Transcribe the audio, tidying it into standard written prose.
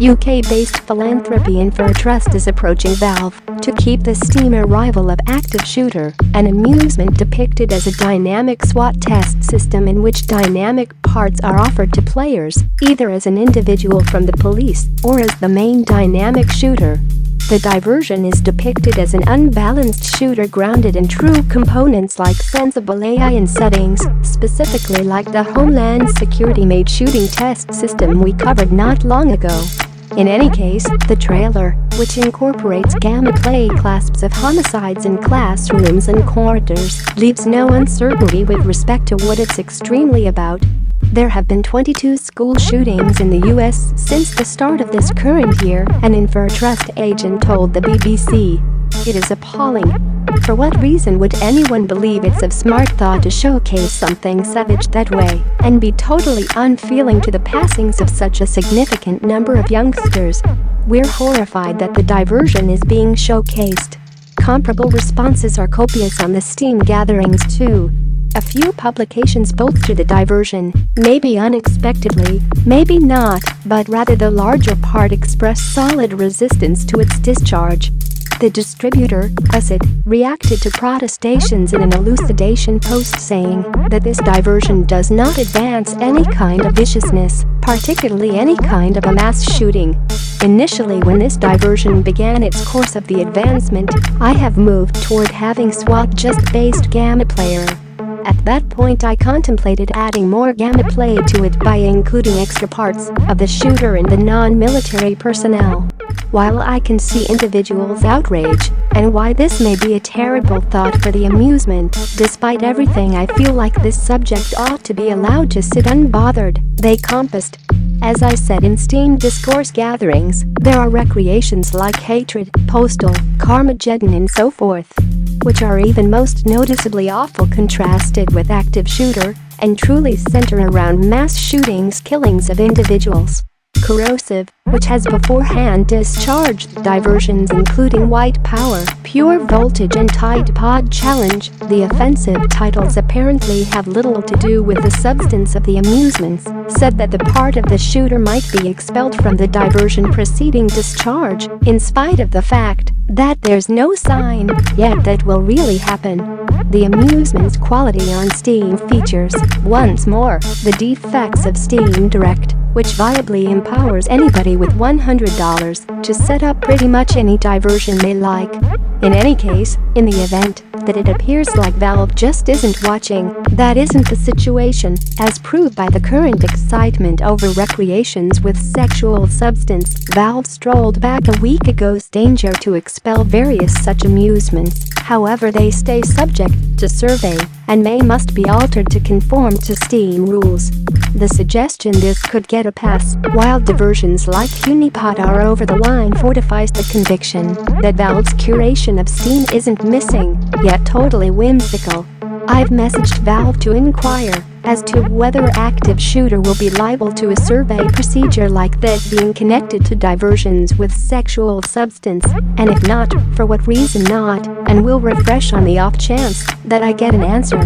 UK-based philanthropy InfoTrust is approaching Valve to keep the Steam arrival of Active Shooter, an amusement depicted as a dynamic SWAT test system in which dynamic parts are offered to players, either as an individual from the police or as the main dynamic shooter. The diversion is depicted as an unbalanced shooter grounded in true components like sensible AI and settings, specifically like the Homeland Security-made shooting test system we covered not long ago. In any case, the trailer, which incorporates gameplay clasps of homicides in classrooms and corridors, leaves no uncertainty with respect to what it's extremely about. There have been 22 school shootings in the US since the start of this current year, an InfoTrust agent told the BBC. It is appalling. For what reason would anyone believe it's a smart thought to showcase something savage that way and be totally unfeeling to the passings of such a significant number of youngsters? We're horrified that the diversion is being showcased. Comparable responses are copious on the Steam gatherings too. A few publications bolster the diversion, maybe unexpectedly, maybe not, but rather the larger part express solid resistance to its discharge. The distributor, Ussit, reacted to protestations in an elucidation post saying that this diversion does not advance any kind of viciousness, particularly any kind of a mass shooting. Initially, when this diversion began its course of the advancement, I have moved toward having SWAT just based gameplay. At that point I contemplated adding more gameplay to it by including extra parts of the shooter and the non-military personnel. While I can see individuals' outrage and why this may be a terrible thought for the amusement, despite everything I feel like this subject ought to be allowed to sit unbothered, they compassed. As I said in Steam discourse gatherings, there are recreations like hatred, postal, Carmageddon and so forth, which are even most noticeably awful contrasted with Active Shooter and truly center around mass shootings, killings of individuals. Corrosive, which has beforehand discharged diversions including White Power, Pure Voltage and Tide Pod Challenge. The offensive titles apparently have little to do with the substance of the amusements, said that the part of the shooter might be expelled from the diversion preceding discharge, in spite of the fact that there's no sign yet that will really happen. The amusement's quality on Steam features, once more, the defects of Steam Direct, which viably empowers anybody with $100 to set up pretty much any diversion they like. In any case, in the event that it appears like Valve just isn't watching, that isn't the situation, as proved by the current excitement over recreations with sexual substance. Valve strolled back a week ago's danger to expel various such amusements. However, they stay subject to survey and must be altered to conform to Steam rules. The suggestion this could get a pass, while diversions like Hunipod are over the line, fortifies the conviction that Valve's curation of Steam isn't missing, yet totally whimsical. I've messaged Valve to inquire as to whether Active Shooter will be liable to a survey procedure like that being connected to diversions with sexual substance, and if not, for what reason not, and will refresh on the off chance that I get an answer.